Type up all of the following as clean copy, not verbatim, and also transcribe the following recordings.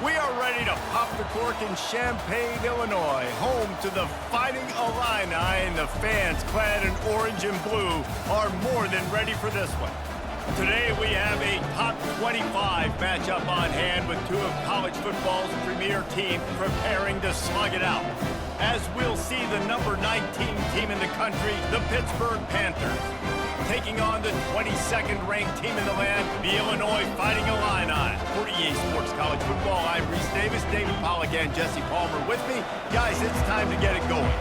We are ready to pop the cork in Champaign, Illinois, home to the Fighting Illini, and the fans clad in orange and blue are more than ready for this one. Today we have a top 25 matchup on hand with two of college football's premier teams preparing to slug it out. As we'll see the number 19 team in the country, the Pittsburgh Panthers, taking on the 22nd ranked team in the land, the Illinois Fighting Illini. For EA Sports College Football, I'm Reese Davis, David Pollack, and Jesse Palmer with me. Guys, it's time to get it going.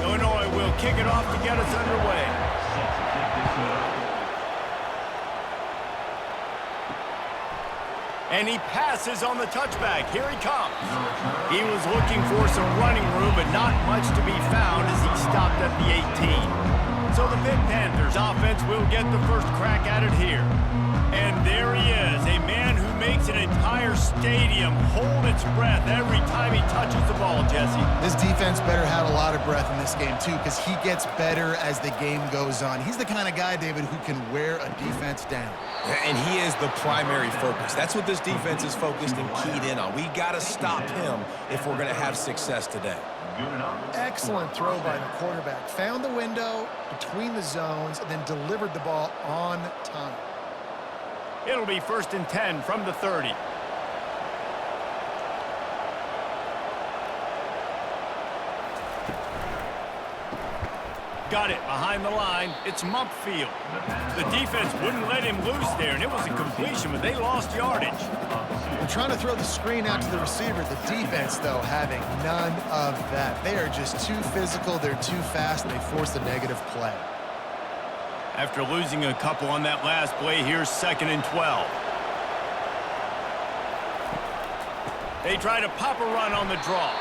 Illinois will kick it off to get us underway. And he passes on the touchback. Here he comes. He was looking for some running room, but not much to be found as he stopped at the 18. So the Pitt Panthers offense will get the first crack at it here. And there he is, a man who makes an entire stadium hold its breath every time he touches the ball, Jesse. This defense better have a lot of breath in this game, too, because he gets better as the game goes on. He's the kind of guy, David, who can wear a defense down. And he is the primary focus. That's what this defense is focused and keyed in on. We got to stop him if we're going to have success today. Excellent throw by the quarterback. Found the window between the zones and then delivered the ball on time. It'll be 1st and 10 from the 30. Got it behind the line. It's Mumpfield. The defense wouldn't let him loose there, and it was a completion, but they lost yardage. They're trying to throw the screen out to the receiver. The defense, though, having none of that. They are just too physical. They're too fast, and they force a negative play. After losing a couple on that last play, here's 2nd and 12. They try to pop a run on the draw.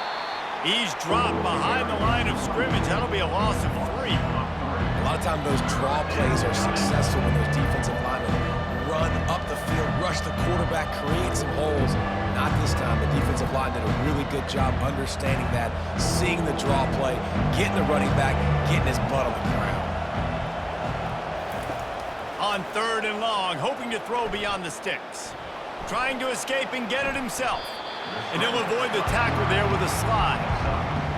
He's dropped behind the line of scrimmage. That'll be a loss of 3. A lot of times those draw plays are successful when those defensive linemen run up the field, rush the quarterback, create some holes. Not this time. The defensive line did a really good job understanding that, seeing the draw play, getting the running back, getting his butt on the ground. On 3rd and long, hoping to throw beyond the sticks. Trying to escape and get it himself. And he'll avoid the tackle there with a slide.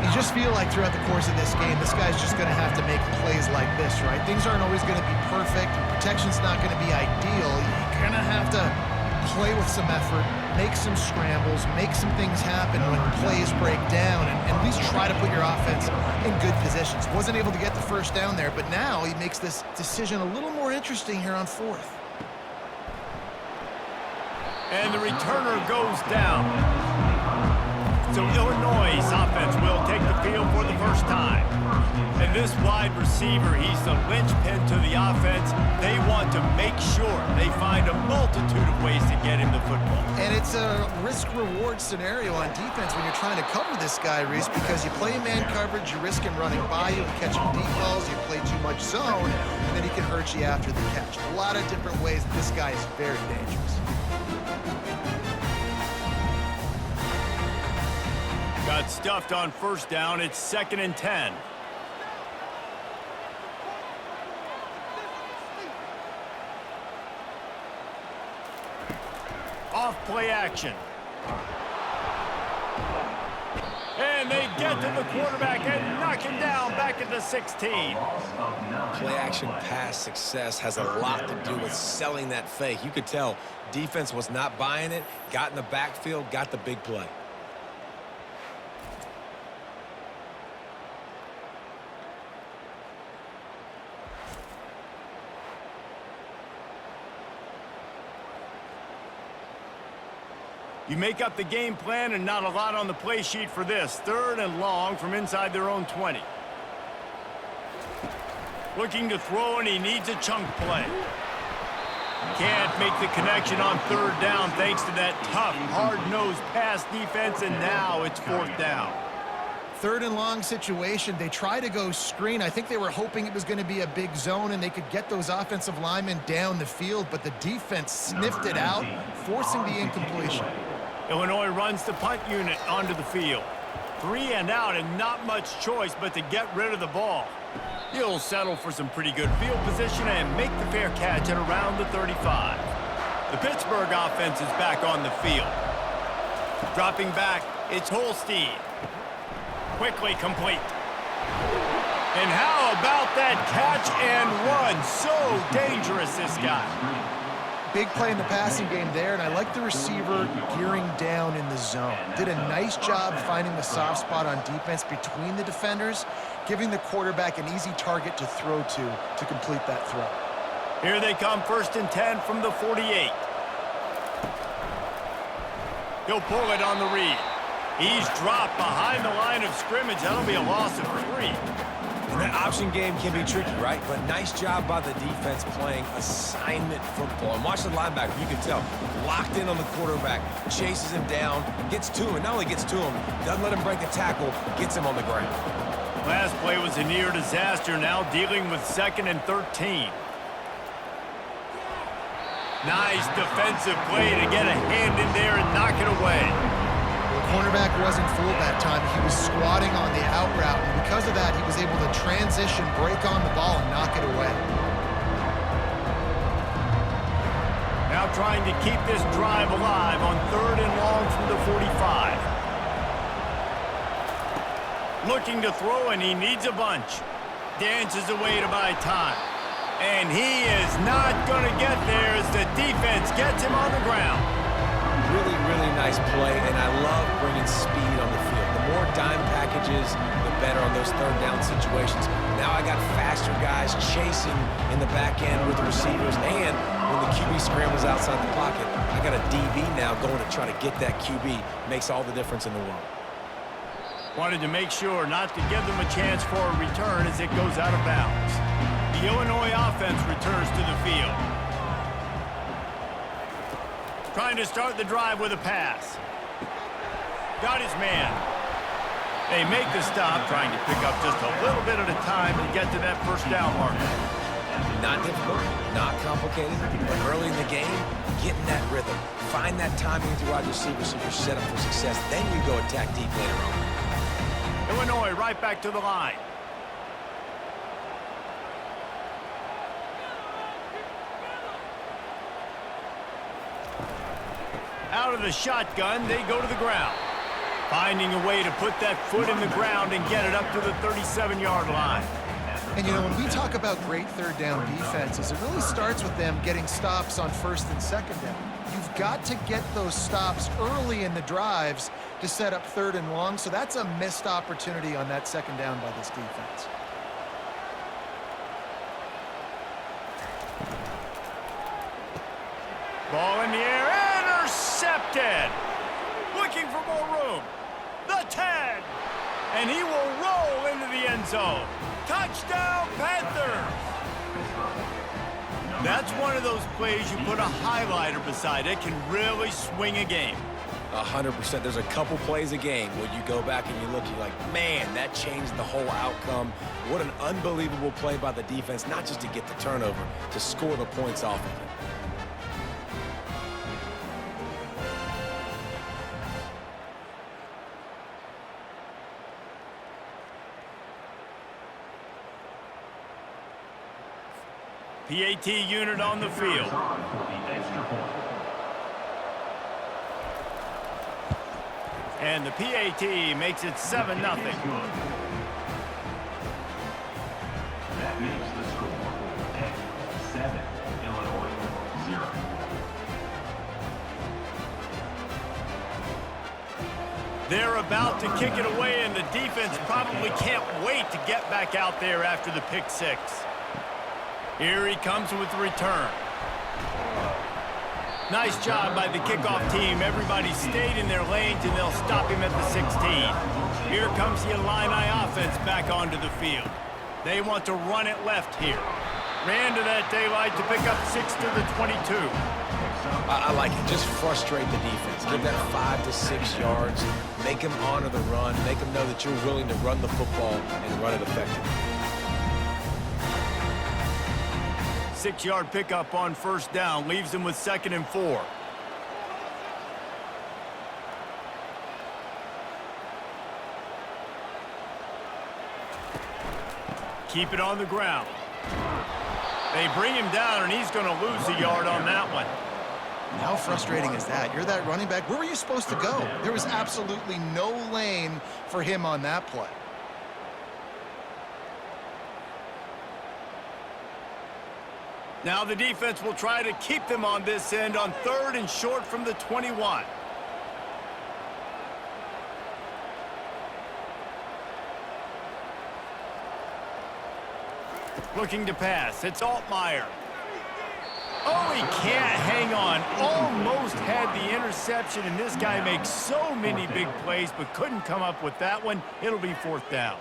You just feel like throughout the course of this game, this guy's just going to have to make plays like this, right? Things aren't always going to be perfect. Protection's not going to be ideal. You're going to have to play with some effort, make some scrambles, make some things happen when plays break down, and at least try to put your offense in good positions. Wasn't able to get the first down there, but now he makes this decision a little more interesting here on 4th. And the returner goes down. So Illinois' offense will take the field for the first time. And this wide receiver, he's the linchpin to the offense. They want to make sure they find a multitude of ways to get him the football. And it's a risk-reward scenario on defense when you're trying to cover this guy, Reese, because you play man coverage, you risk him running by you and catching deep balls. You play too much zone, and then he can hurt you after the catch. A lot of different ways that this guy is very dangerous. Got stuffed on 1st down. It's 2nd and 10. Off play action. And they get to the quarterback and knock him down back at the 16. Play action pass success has a lot to do with selling that fake. You could tell defense was not buying it, got in the backfield, got the big play. You make up the game plan and not a lot on the play sheet for this. 3rd and long from inside their own 20. Looking to throw, and he needs a chunk play. Can't make the connection on 3rd down thanks to that tough, hard-nosed pass defense, and now it's 4th down. 3rd and long situation. They try to go screen. I think they were hoping it was going to be a big zone and they could get those offensive linemen down the field, but the defense sniffed it out, forcing the incompletion. Illinois runs the punt unit onto the field. 3 and out, and not much choice but to get rid of the ball. He'll settle for some pretty good field position and make the fair catch at around the 35. The Pittsburgh offense is back on the field. Dropping back, it's Holstein. Quickly complete. And how about that catch and run? So dangerous, this guy. Big play in the passing game there, and I like the receiver gearing down in the zone. Did a nice job finding the soft spot on defense between the defenders, giving the quarterback an easy target to throw to complete that throw. Here they come, 1st and 10 from the 48. He'll pull it on the read. He's dropped behind the line of scrimmage. That'll be a loss of 3. And that option game can be tricky, right? But nice job by the defense playing assignment football. And watch the linebacker, you can tell, locked in on the quarterback, chases him down, gets to him, and not only gets to him, doesn't let him break the tackle, gets him on the ground. Last play was a near disaster, now dealing with 2nd and 13. Nice defensive play to get a hand in there and knock it away. The cornerback wasn't fooled that time. He was squatting on the out route, and because of that, he was able to transition, break on the ball, and knock it away. Now trying to keep this drive alive on 3rd and long from the 45. Looking to throw, and he needs a bunch. Dances away to buy time. And he is not going to get there as the defense gets him on the ground. Really, really nice play, and I love bringing speed on the field. The more dime packages, the better on those 3rd down situations. Now I got faster guys chasing in the back end with the receivers, and when the QB scrambles outside the pocket, I got a DB now going to try to get that QB. Makes all the difference in the world. Wanted to make sure not to give them a chance for a return as it goes out of bounds. The Illinois offense returns to the field. Trying to start the drive with a pass. Got his man. They make the stop, trying to pick up just a little bit at a time to get to that 1st down marker. Not difficult, not complicated, but early in the game, getting that rhythm. Find that timing with your wide receiver so you're set up for success. Then you go attack deep later on. Illinois right back to the line. Out of the shotgun, they go to the ground. Finding a way to put that foot in the ground and get it up to the 37-yard line. And, you know, when we talk about great 3rd down defenses, it really starts with them getting stops on 1st and 2nd down. You've got to get those stops early in the drives to set up 3rd and long, so that's a missed opportunity on that 2nd down by this defense. Ball in the air, intercepted. Looking for more room. The 10. And he will roll into the end zone. Touchdown, Panthers. That's one of those plays you put a highlighter beside. It can really swing a game. 100%. There's a couple plays a game where you go back and you look, you're like, man, that changed the whole outcome. What an unbelievable play by the defense, not just to get the turnover, to score the points off of it. PAT unit on the field. And the PAT makes it 7-0. That makes the score 7, Illinois 0. They're about to kick it away, and the defense probably can't wait to get back out there after the pick 6. Here he comes with the return. Nice job by the kickoff team. Everybody stayed in their lanes, and they'll stop him at the 16. Here comes the Illini offense back onto the field. They want to run it left here. Ran to that daylight to pick up 6 to the 22. I like it. Just frustrate the defense. Give that 5 to 6 yards. Make them honor the run. Make them know that you're willing to run the football and run it effectively. 6-yard pickup on 1st down leaves them with 2nd and 4. Keep it on the ground. They bring him down, and he's going to lose a yard on that one. How frustrating is that? You're that running back. Where were you supposed to go? There was absolutely no lane for him on that play. Now the defense will try to keep them on this end on 3rd and short from the 21. Looking to pass. It's Altmaier. Oh, he can't hang on. Almost had the interception, and this guy makes so many big plays, but couldn't come up with that one. It'll be 4th down.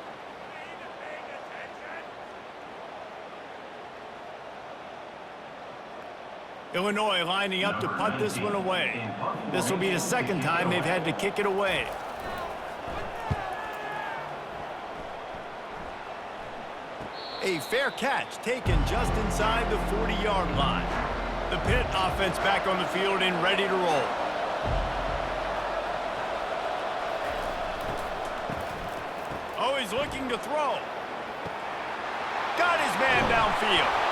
Illinois lining up to punt this one away. This will be the 2nd time they've had to kick it away. A fair catch taken just inside the 40-yard line. The Pitt offense back on the field and ready to roll. Oh, he's looking to throw. Got his man downfield.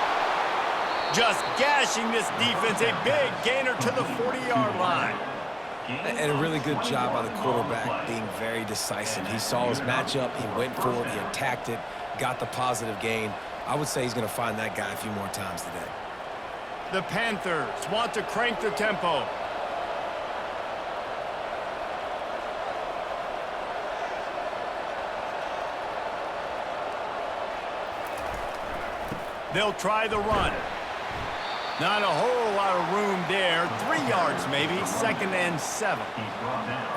Just gashing this defense, a big gainer to the 40-yard line. And a really good job by the quarterback being very decisive. He saw his matchup, he went for it, he attacked it, got the positive gain. I would say he's going to find that guy a few more times today. The Panthers want to crank the tempo. They'll try the run. Not a whole lot of room there. 3 yards maybe, 2nd and 7.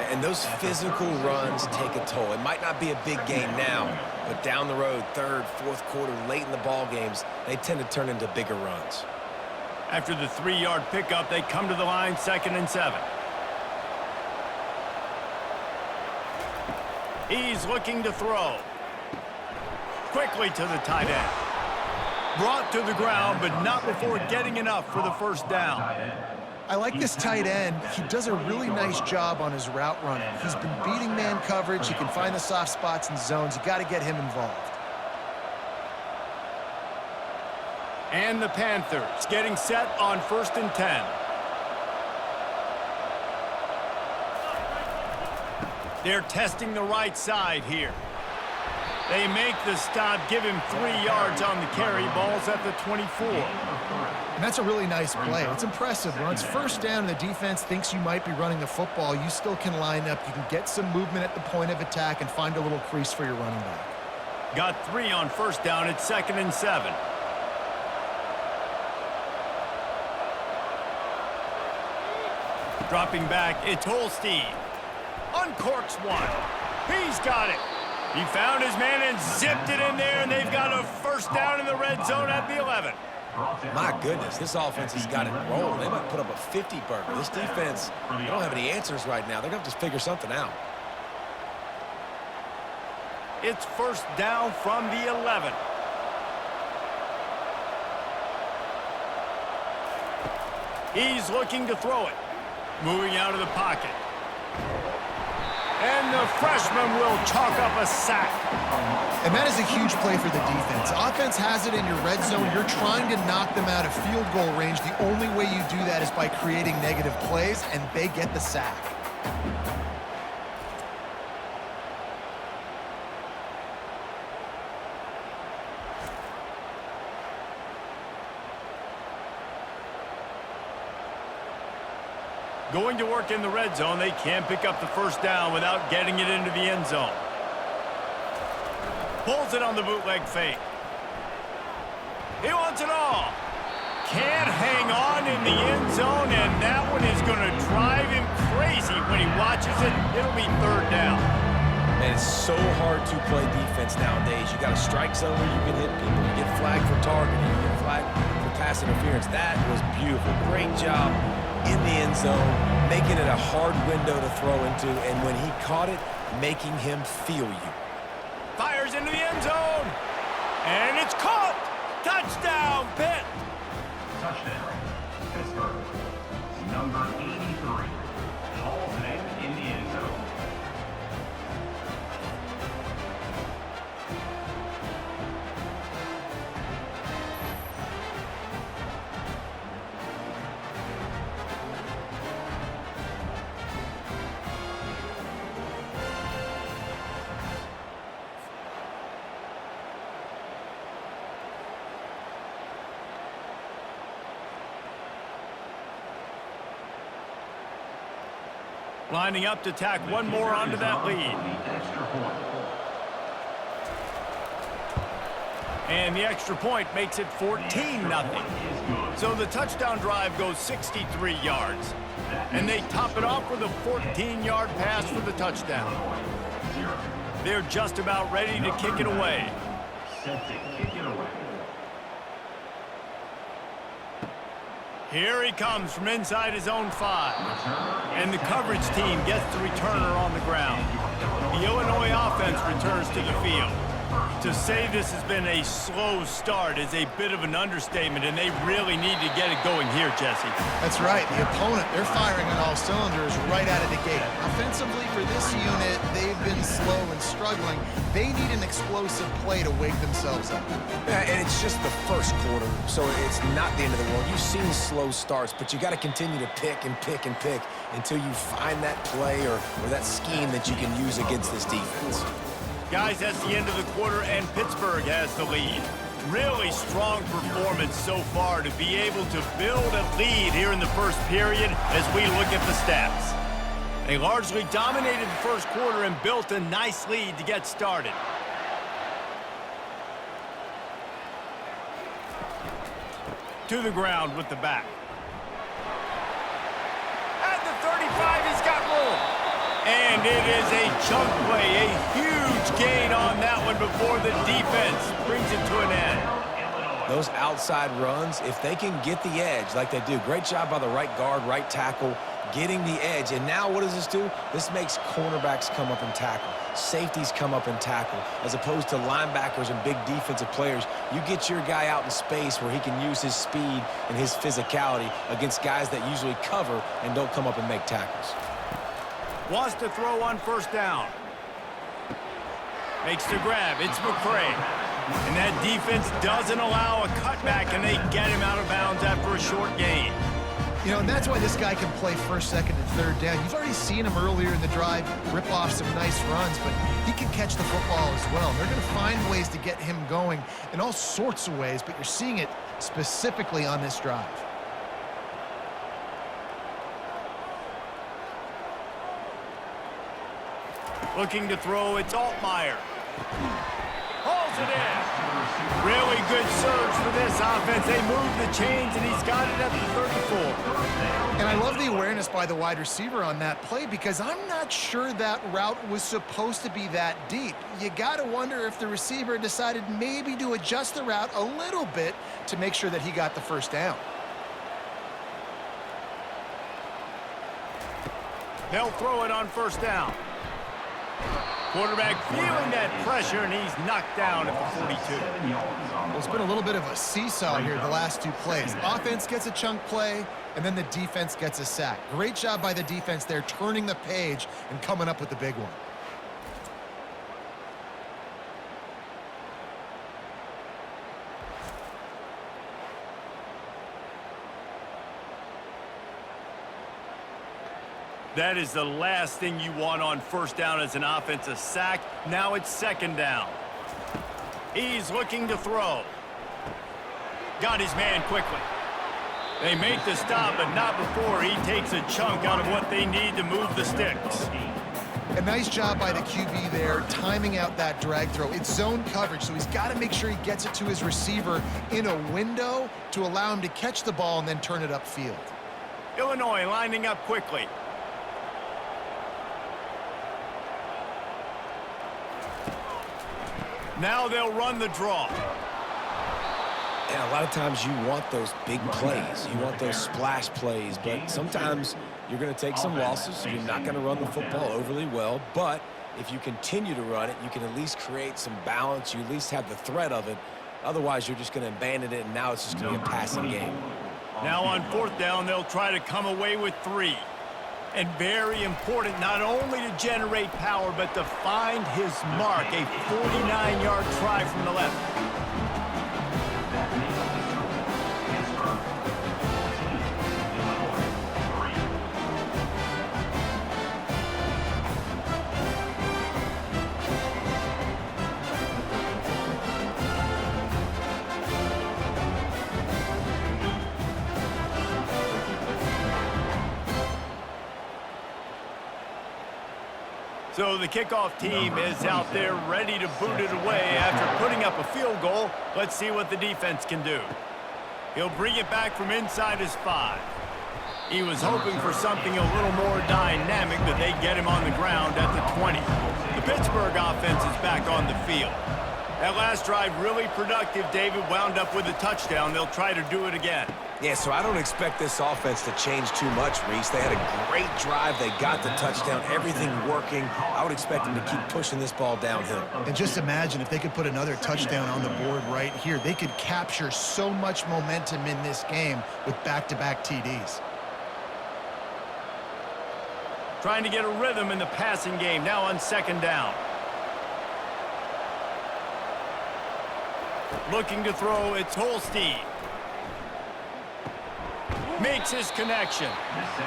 And those physical runs take a toll. It might not be a big gain now, but down the road, 3rd, 4th quarter, late in the ball games, they tend to turn into bigger runs. After the 3-yard pickup, they come to the line, 2nd and 7. He's looking to throw. Quickly to the tight end. Brought to the ground, but not before getting enough for the 1st down. I like this tight end. He does a really nice job on his route running. He's been beating man coverage. He can find the soft spots and zones. You got to get him involved. And the Panthers getting set on 1st and 10. They're testing the right side here. They make the stop, give him 3 yards on the carry. Ball's at the 24. And that's a really nice play. It's impressive. When it's 1st down and the defense thinks you might be running the football, you still can line up. You can get some movement at the point of attack and find a little crease for your running back. Got 3 on 1st down at 2nd and 7. Dropping back, it's Holstein. Uncorks one. He's got it. He found his man and zipped it in there, and they've got a 1st down in the red zone at the 11. My goodness, this offense has got it rolling. They might put up a 50-burger. This defense, they don't have any answers right now. They're going to have to figure something out. It's 1st down from the 11. He's looking to throw it. Moving out of the pocket. And the freshman will chalk up a sack. And that is a huge play for the defense. Offense has it in your red zone. You're trying to knock them out of field goal range. The only way you do that is by creating negative plays, and they get the sack. Going to work in the red zone, they can't pick up the 1st down without getting it into the end zone. Pulls it on the bootleg fake. He wants it all. Can't hang on in the end zone, and that one is going to drive him crazy when he watches it. It'll be 3rd down. Man, it's so hard to play defense nowadays. You got a strike zone where you can hit people. You get flagged for targeting. You get flagged for pass interference. That was beautiful. Great job in the end zone, making it a hard window to throw into, and when he caught it, making him feel you. Fires into the end zone, and it's caught. Touchdown, Pitt. Touchdown, Pittsburgh. Number 83. Hall's name in the end zone. Lining up to tack one more onto that lead. And the extra point makes it 14-0. So the touchdown drive goes 63 yards. And they top it off with a 14-yard pass for the touchdown. They're just about ready to kick it away. Set to kick it away. Here he comes from inside his own 5. And the coverage team gets the returner on the ground. The Illinois offense returns to the field. To say this has been a slow start is a bit of an understatement, and they really need to get it going here, Jesse. That's right. The opponent, they're firing on all cylinders right out of the gate. Offensively, for this unit, they've been slow and struggling. They need an explosive play to wake themselves up. Yeah, and it's just the first quarter, so it's not the end of the world. You've seen slow starts, but you got to continue to pick and pick and pick until you find that play or that scheme that you can use against this defense. Guys, that's the end of the quarter, and Pittsburgh has the lead. Really strong performance so far to be able to build a lead here in the first period as we look at the stats. They largely dominated the first quarter and built a nice lead to get started. To the ground with the back. At the 35, he's got room. And it is a chunk play, a huge gain on that one before the defense brings it to an end. Those outside runs, if they can get the edge like they do, great job by the right guard, right tackle, getting the edge. And now what does this do? This makes cornerbacks come up and tackle. Safeties come up and tackle. As opposed to linebackers and big defensive players, you get your guy out in space where he can use his speed and his physicality against guys that usually cover and don't come up and make tackles. Wants to throw on first down. Makes the grab. It's McCray. And that defense doesn't allow a cutback, and they get him out of bounds after a short gain. You know, and that's why this guy can play first, second, and third down. You've already seen him earlier in the drive rip off some nice runs, but he can catch the football as well. They're going to find ways to get him going in all sorts of ways, but you're seeing it specifically on this drive. Looking to throw, it's Altmaier. Hauls it in. Really good surge for this offense. They move the chains, and he's got it at the 34. And I love the awareness by the wide receiver on that play because I'm not sure that route was supposed to be that deep. You got to wonder if the receiver decided maybe to adjust the route a little bit to make sure that he got the first down. They'll throw it on first down. Quarterback feeling that pressure, and he's knocked down at the 42. Well, it's been a little bit of a seesaw here the last two plays. Offense gets a chunk play, and then the defense gets a sack. Great job by the defense there, turning the page and coming up with the big one. That is the last thing you want on first down as an offensive sack. Now it's second down. He's looking to throw. Got his man quickly. They make the stop, but not before he takes a chunk out of what they need to move the sticks. A nice job by the QB there, timing out that drag throw. It's zone coverage, so he's got to make sure he gets it to his receiver in a window to allow him to catch the ball and then turn it upfield. Illinois lining up quickly. Now they'll run the draw. And a lot of times you want those big plays. You want those splash plays. But sometimes you're going to take some losses. You're not going to run the football overly well. But if you continue to run it, you can at least create some balance. You at least have the threat of it. Otherwise, you're just going to abandon it, and now it's just going to be a passing game. Now on fourth down, they'll try to come away with 3. And very important, not only to generate power, but to find his mark. A 49-yard try from the left. So the kickoff team is out there ready to boot it away after putting up a field goal. Let's see what the defense can do. He'll bring it back from inside his 5. He was hoping for something a little more dynamic, but they get him on the ground at the 20. The Pittsburgh offense is back on the field. That last drive really productive. David wound up with a touchdown. They'll try to do it again. Yeah, so I don't expect this offense to change too much, Reese. They had a great drive. They got the touchdown. Everything working. I would expect them to keep pushing this ball downhill. And just imagine if they could put another touchdown on the board right here. They could capture so much momentum in this game with back-to-back TDs. Trying to get a rhythm in the passing game. Now on 2nd down. Looking to throw, it's Holstein. Makes his connection.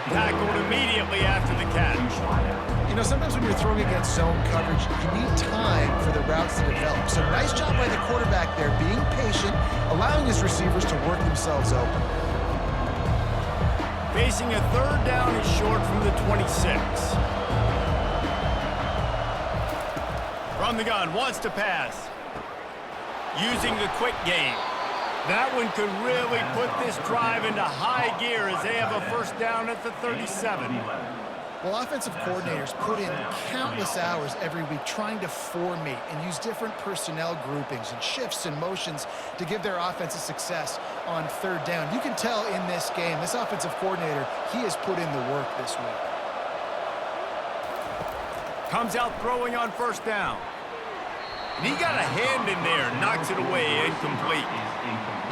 Tackled immediately after the catch. You know, sometimes when you're throwing against zone coverage, you need time for the routes to develop. So nice job by the quarterback there, being patient, allowing his receivers to work themselves open. Facing a 3rd down is short from the 26. From the gun, wants to pass. Using the quick game. That one could really put this drive into high gear as they have a 1st down at the 37. Well, offensive coordinators put in countless hours every week trying to formate and use different personnel groupings and shifts and motions to give their offensive success on 3rd down. You can tell in this game, this offensive coordinator, he has put in the work this week. Comes out throwing on 1st down. And he got a hand in there, knocks it away, incomplete.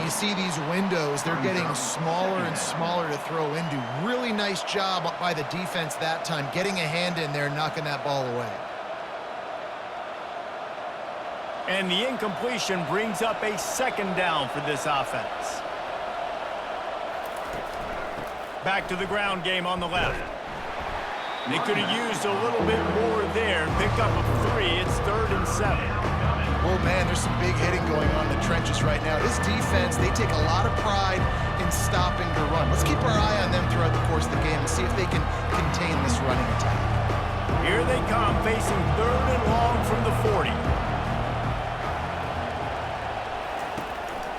You see these windows, they're getting smaller and smaller to throw into. Really nice job by the defense that time, getting a hand in there, knocking that ball away. And the incompletion brings up a 2nd down for this offense. Back to the ground game on the left. They could have used a little bit more there. Pick up a 3. It's 3rd and 7. Oh, man, there's some big hitting going on in the trenches right now. This defense, they take a lot of pride in stopping the run. Let's keep our eye on them throughout the course of the game and see if they can contain this running attack. Here they come, facing 3rd and long from the 40.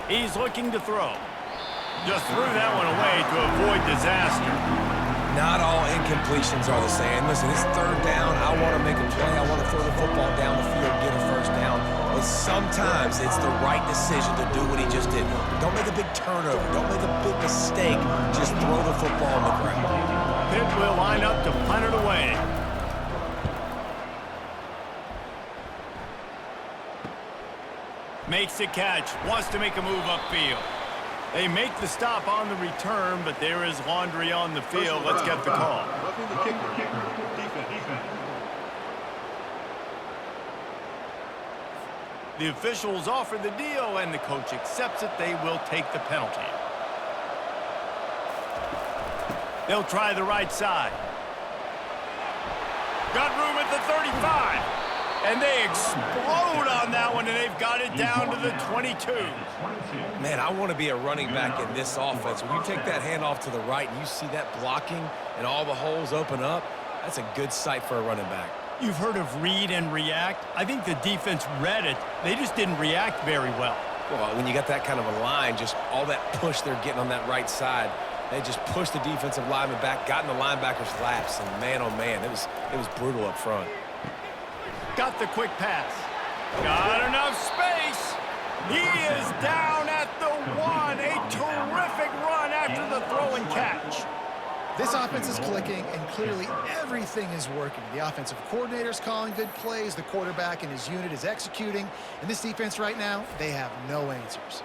He's looking to throw. Just threw that one away to avoid disaster. Not all incompletions are the same. Listen, it's 3rd down. I want to make a play. I want to throw the football down the field, get a 1st down. But sometimes it's the right decision to do what he just did. Don't make a big turnover. Don't make a big mistake. Just throw the football on the ground. Pitt will line up to punt it away. Makes the catch. Wants to make a move upfield. They make the stop on the return, but there is laundry on the field. Let's get the call. The officials offer the deal, and the coach accepts it. They will take the penalty. They'll try the right side. Got room at the 35. And they explode on that one, and they've got it down to the 22. Man, I want to be a running back in this offense. When you take that handoff to the right and you see that blocking and all the holes open up, that's a good sight for a running back. You've heard of read and react. I think the defense read it. They just didn't react very well. Well, when you got that kind of a line, just all that push they're getting on that right side, they just pushed the defensive lineman back, got in the linebacker's laps, and man, oh man, it was brutal up front. Got the quick pass. Got enough space. He is down at the 1. A terrific run after the throw and catch. This offense is clicking, and clearly everything is working. The offensive coordinator's calling good plays. The quarterback and his unit is executing. And this defense right now, they have no answers.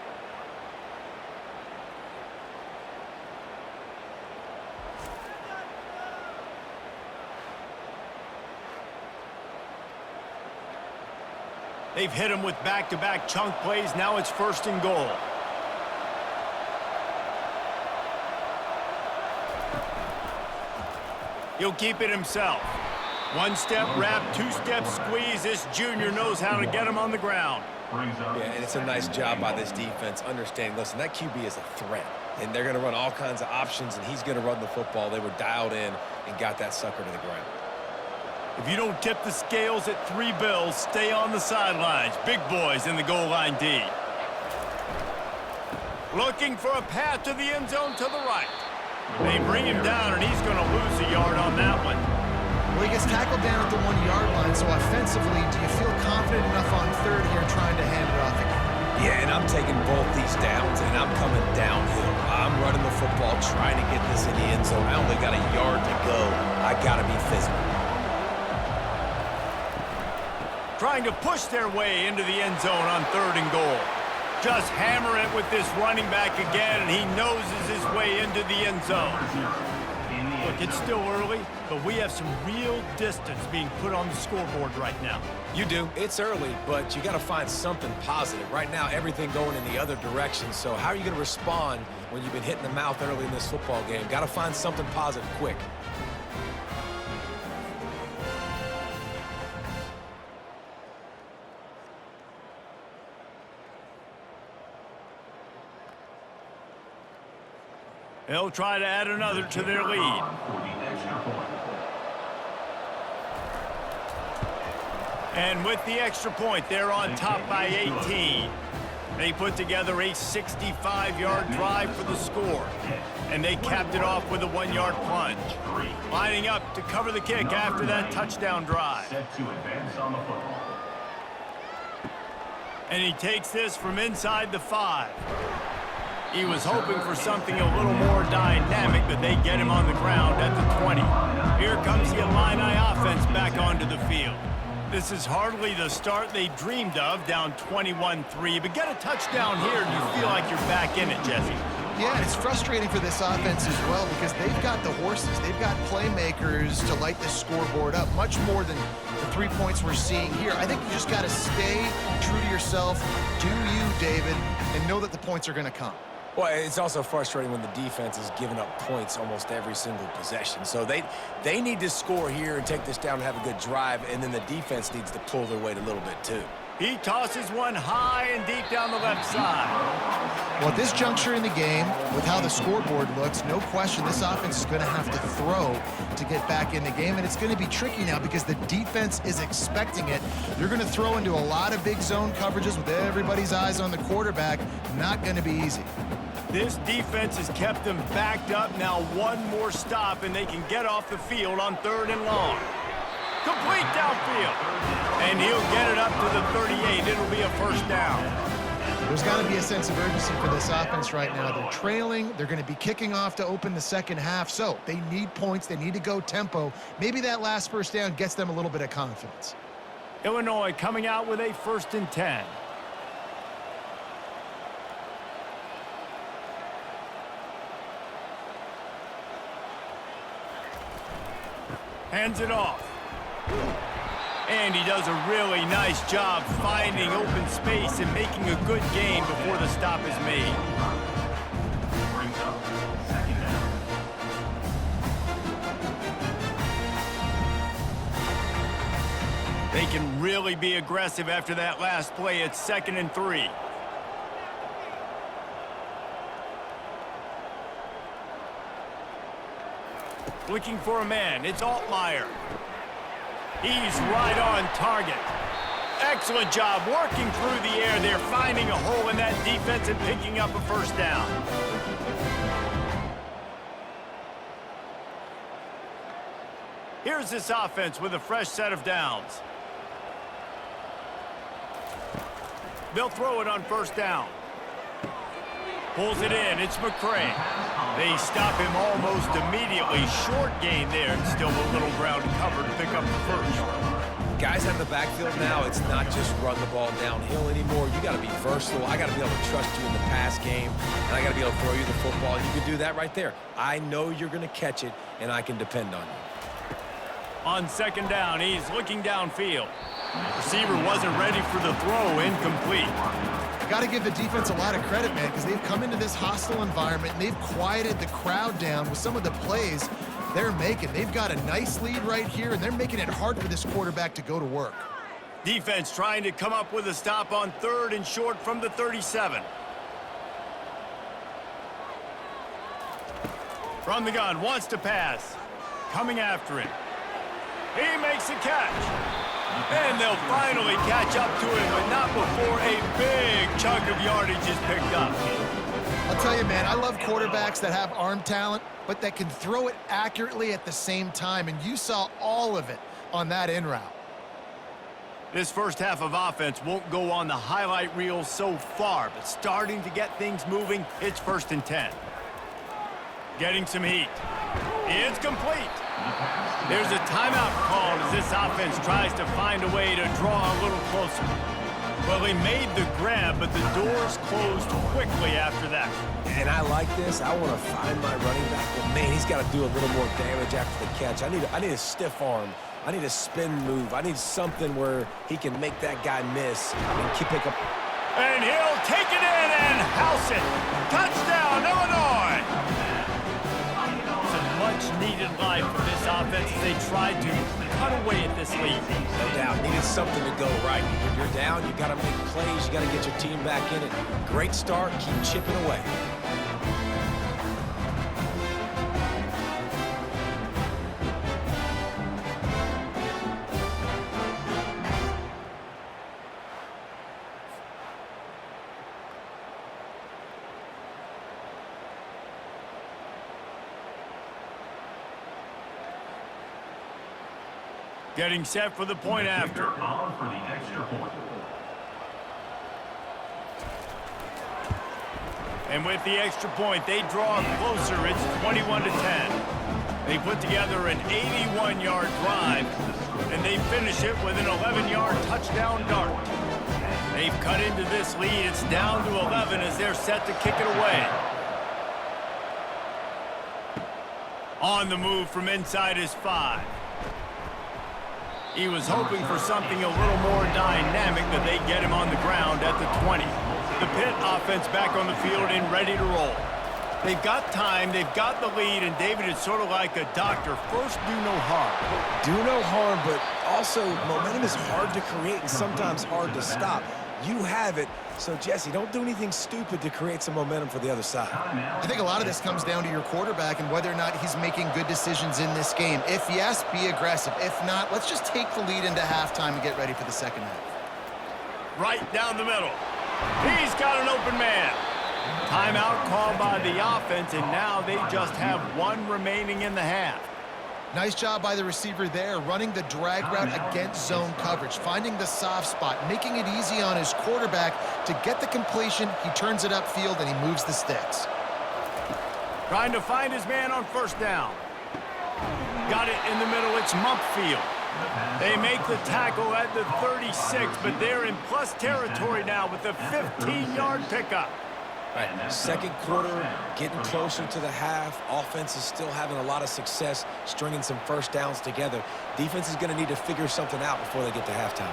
They've hit him with back-to-back chunk plays. Now it's 1st and goal. He'll keep it himself. 1-step wrap, 2-step squeeze. This junior knows how to get him on the ground. Yeah, and it's a nice job by this defense understanding, listen, that QB is a threat, and they're going to run all kinds of options, and he's going to run the football. They were dialed in and got that sucker to the ground. If you don't tip the scales at 3 bills, stay on the sidelines. Big boys in the goal line D. Looking for a path to the end zone to the right. They bring him down, and he's going to lose a yard on that one. Well, he gets tackled down at the 1-yard line, so offensively, do you feel confident enough on third here trying to hand it off again? Yeah, and I'm taking both these downs, and I'm coming downhill. I'm running the football, trying to get this in the end zone. I only got a yard to go. I got to be physical. Trying to push their way into the end zone on 3rd and goal. Just hammer it with this running back again, and he noses his way into the end zone. Look, it's still early, but we have some real distance being put on the scoreboard right now. You do. It's early, but you got to find something positive. Right now, everything going in the other direction. So how are you going to respond when you've been hit in the mouth early in this football game? Got to find something positive quick. They'll try to add another to their lead. And with the extra point, they're on top by 18. They put together a 65-yard drive for the score. And they capped it off with a 1-yard plunge. Lining up to cover the kick after that touchdown drive. And he takes this from inside the 5. He was hoping for something a little more dynamic, but they get him on the ground at the 20. Here comes the Illini offense back onto the field. This is hardly the start they dreamed of, down 21-3, but get a touchdown here and you feel like you're back in it, Jesse. Yeah, and it's frustrating for this offense as well because they've got the horses. They've got playmakers to light this scoreboard up, much more than the 3 points we're seeing here. I think you just got to stay true to yourself, do you, David, and know that the points are going to come. Well, it's also frustrating when the defense is giving up points almost every single possession. So they need to score here and take this down and have a good drive, and then the defense needs to pull their weight a little bit too. He tosses one high and deep down the left side. Well, at this juncture in the game, with how the scoreboard looks, no question this offense is going to have to throw to get back in the game, and it's going to be tricky now because the defense is expecting it. They're going to throw into a lot of big zone coverages with everybody's eyes on the quarterback. Not going to be easy. This defense has kept them backed up. Now one more stop, and they can get off the field on 3rd and long. Complete downfield. And he'll get it up to the 38. It'll be a first down. There's got to be a sense of urgency for this offense right now. They're trailing. They're going to be kicking off to open the second half. So they need points. They need to go tempo. Maybe that last first down gets them a little bit of confidence. Illinois coming out with a 1st and 10. Hands it off. And he does a really nice job finding open space and making a good gain before the stop is made. Brings up 2nd down. They can really be aggressive after that last play. It's 2nd and 3. Looking for a man. It's Altmaier. He's right on target. Excellent job working through the air. They're finding a hole in that defense and picking up a first down. Here's this offense with a fresh set of downs. They'll throw it on 1st down. Pulls it in. It's McCray. They stop him almost immediately. Short gain there, and still a little ground to cover to pick up the first. Guys out of the backfield now, it's not just run the ball downhill anymore. You got to be versatile. I got to be able to trust you in the pass game, and I got to be able to throw you the football, and you can do that right there. I know you're going to catch it, and I can depend on you. On 2nd down, he's looking downfield. Receiver wasn't ready for the throw. Incomplete. Got to give the defense a lot of credit, man, because they've come into this hostile environment and they've quieted the crowd down with some of the plays they're making. They've got a nice lead right here, and they're making it hard for this quarterback to go to work. Defense trying to come up with a stop on 3rd and short from the 37. From the gun, wants to pass. Coming after it. He makes the catch. And they'll finally catch up to him, but not before a big chunk of yardage is picked up. I'll tell you, man, I love quarterbacks that have arm talent, but that can throw it accurately at the same time, and you saw all of it on that in route. This first half of offense won't go on the highlight reel so far, but starting to get things moving, it's 1st and 10. Getting some heat. It's complete. There's a timeout called as this offense tries to find a way to draw a little closer. Well, he made the grab, but the doors closed quickly after that. And I like this. I want to find my running back, but man, he's got to do a little more damage after the catch. I need a stiff arm. I need a spin move. I need something where he can make that guy miss and pick up. And he'll take it in and house it. Touchdown, Illinois! Some much-needed life for this offense as they tried to cut away at this lead. No doubt. Needed something to go right. When you're down, you got to make plays. You got to get your team back in it. Great start. Keep chipping away. Getting set for the point after. Calling for the extra point. And with the extra point, they draw closer. It's 21-10. They put together an 81-yard drive, and they finish it with an 11-yard touchdown dart. They've cut into this lead. It's down to 11 as they're set to kick it away. On the move from inside his 5. He was hoping for something a little more dynamic, but they get him on the ground at the 20. The Pitt offense back on the field and ready to roll. They've got time, they've got the lead, and David, it's sort of like a doctor. First, do no harm. Do no harm, but also momentum is hard to create and sometimes hard to stop. You have it, so Jesse, don't do anything stupid to create some momentum for the other side. I think a lot of this comes down to your quarterback and whether or not he's making good decisions in this game. If yes, be aggressive. If not, let's just take the lead into halftime and get ready for the second half. Right down the middle. He's got an open man. Timeout called by the offense, and now they just have one remaining in the half. Nice job by the receiver there, running the drag route against zone coverage, finding the soft spot, making it easy on his quarterback to get the completion. He turns it upfield, and he moves the sticks. Trying to find his man on first down. Got it in the middle. It's Mumpfield. They make the tackle at the 36, but they're in plus territory now with a 15-yard pickup. Right. Second quarter, getting closer to the half. Offense is still having a lot of success stringing some first downs together. Defense is going to need to figure something out before they get to halftime.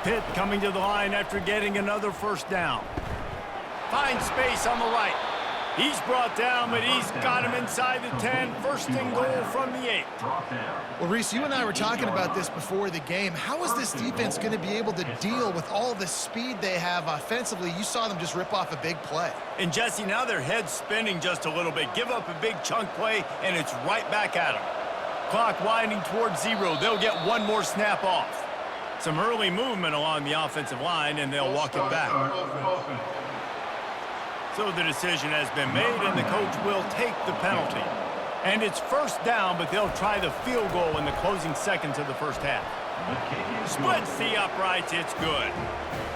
Pitt coming to the line after getting another first down. Finds space on the right. He's brought down, but he's got him inside the 10. First and goal from the 8. Well, Reese, you and I were talking about this before the game. How is this defense going to be able to deal with all the speed they have offensively? You saw them just rip off a big play. And Jesse, now their head's spinning just a little bit. Give up a big chunk play, and it's right back at them. Clock winding towards 0. They'll get one more snap off. Some early movement along the offensive line, and they'll walk it back. So the decision has been made, and the coach will take the penalty. And it's first down, but they'll try the field goal in the closing seconds of the first half. Splits the uprights, it's good.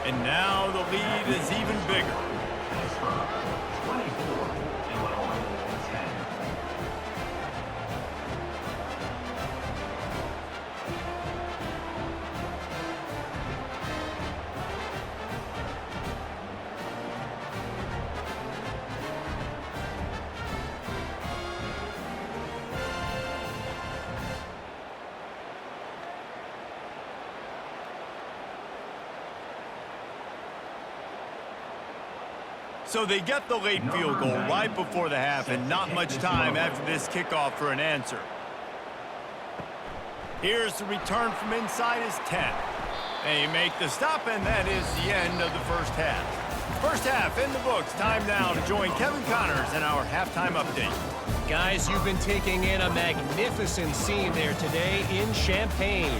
And now the lead is even bigger. 24, Illinois, 10. So they get the late field goal right before the half, and not much time after this kickoff for an answer. Here's the return from inside his 10. They make the stop, and that is the end of the first half. First half in the books. Time now to join Kevin Connors in our halftime update. Guys, you've been taking in a magnificent scene there today in Champaign.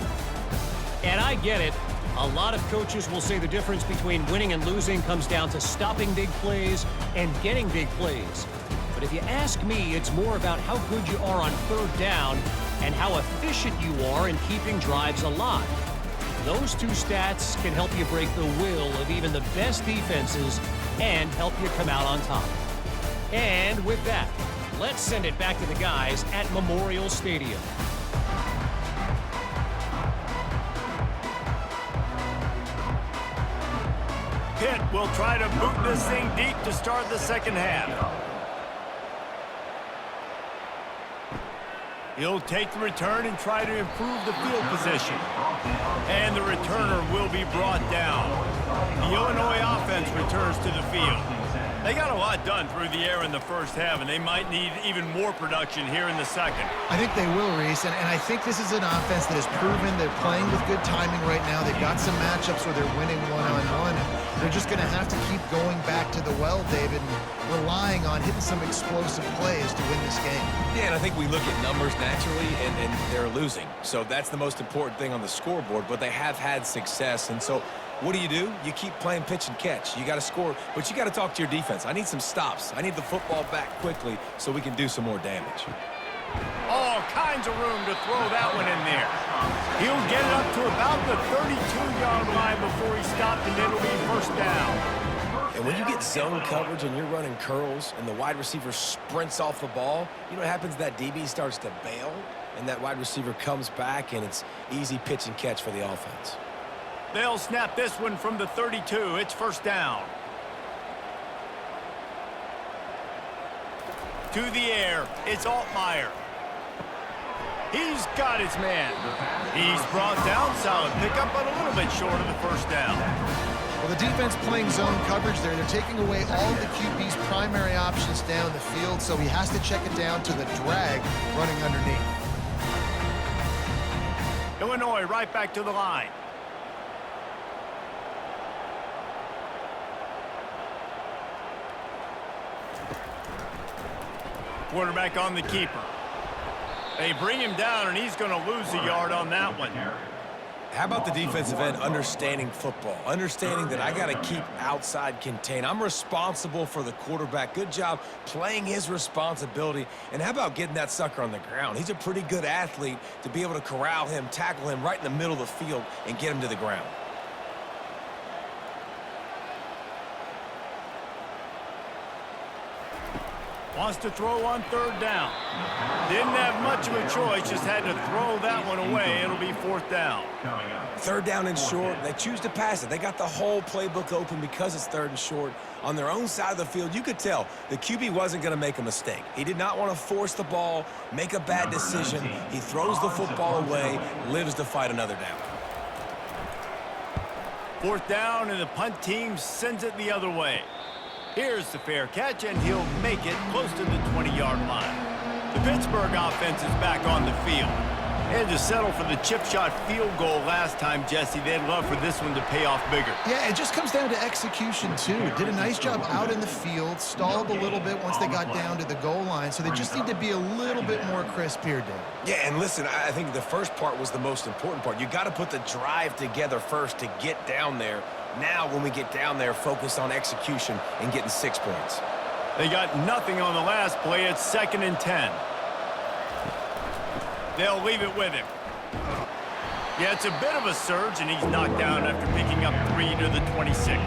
And I get it. A lot of coaches will say the difference between winning and losing comes down to stopping big plays and getting big plays. But if you ask me, it's more about how good you are on third down and how efficient you are in keeping drives alive. Those two stats can help you break the will of even the best defenses and help you come out on top. And with that, let's send it back to the guys at Memorial Stadium. Pitt will try to boot this thing deep to start the second half. He'll take the return and try to improve the field position. And the returner will be brought down. The Illinois offense returns to the field. They got a lot done through the air in the first half, and they might need even more production here in the second. I think they will, Reese, and I think this is an offense that has proven they're playing with good timing right now. They've got some matchups where they're winning one-on-one. They're just going to have to keep going back to the well, David, and relying on hitting some explosive plays to win this game. Yeah, and I think we look at numbers naturally, and they're losing. So that's the most important thing on the scoreboard, but they have had success. And so what do? You keep playing pitch and catch. You got to score, but you got to talk to your defense. I need some stops. I need the football back quickly so we can do some more damage. All kinds of room to throw that one in there. He'll get it up to about the 32-yard line before he stopped, and it'll be first down. And when you get zone coverage and you're running curls and the wide receiver sprints off the ball, you know what happens? That DB starts to bail, and that wide receiver comes back, and it's easy pitch and catch for the offense. They'll snap this one from the 32. It's first down. To the air. It's Altmaier. He's got his man. He's brought down. Solid pickup, but a little bit short of the first down. Well, the defense playing zone coverage there. They're taking away all of the QB's primary options down the field, so he has to check it down to the drag running underneath. Illinois right back to the line. Quarterback on the keeper. They bring him down, and he's going to lose a yard on that one. How about the defensive end understanding football, understanding that I got to keep outside contain. I'm responsible for the quarterback. Good job playing his responsibility. And how about getting that sucker on the ground? He's a pretty good athlete to be able to corral him, tackle him right in the middle of the field, and get him to the ground. Wants to throw on third down. Didn't have much of a choice, just had to throw that one away. It'll be fourth down. Third down and short. They choose to pass it. They got the whole playbook open because it's third and short. On their own side of the field, you could tell the QB wasn't going to make a mistake. He did not want to force the ball, make a bad decision. He throws the football away, lives to fight another down. Fourth down, and the punt team sends it the other way. Here's the fair catch, and he'll make it close to the 20-yard line. The Pittsburgh offense is back on the field. They had to settle for the chip shot field goal last time, Jesse. They'd love for this one to pay off bigger. Yeah, it just comes down to execution, too. Did a nice job out in the field, stalled a little bit once they got down to the goal line, so they just need to be a little bit more crisp here, Dave. Yeah, and listen, I think the first part was the most important part. You got to put the drive together first to get down there. Now, when we get down there, focus on execution and getting 6 points. They got nothing on the last play. It's 2nd and 10. They'll leave it with him. Yeah, it's a bit of a surge, and he's knocked down after picking up 3 to the 26.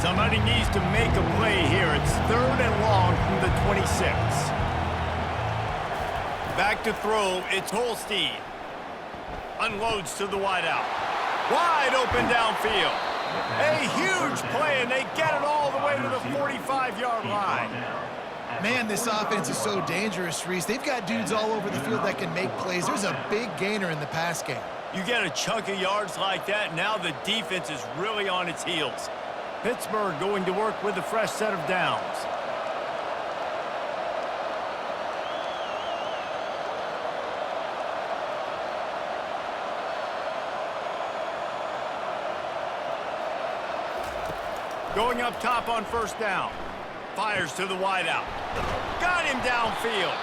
Somebody needs to make a play here. It's 3rd and long from the 26. Back to throw. It's Holstein. Unloads to the wideout. Wide open downfield. A huge play, and they get it all the way to the 45-yard line. Man, this offense is so dangerous, Reese. They've got dudes all over the field that can make plays. There's a big gainer in the pass game. You get a chunk of yards like that, now the defense is really on its heels. Pittsburgh going to work with a fresh set of downs. Going up top on first down. Fires to the wideout. Got him downfield.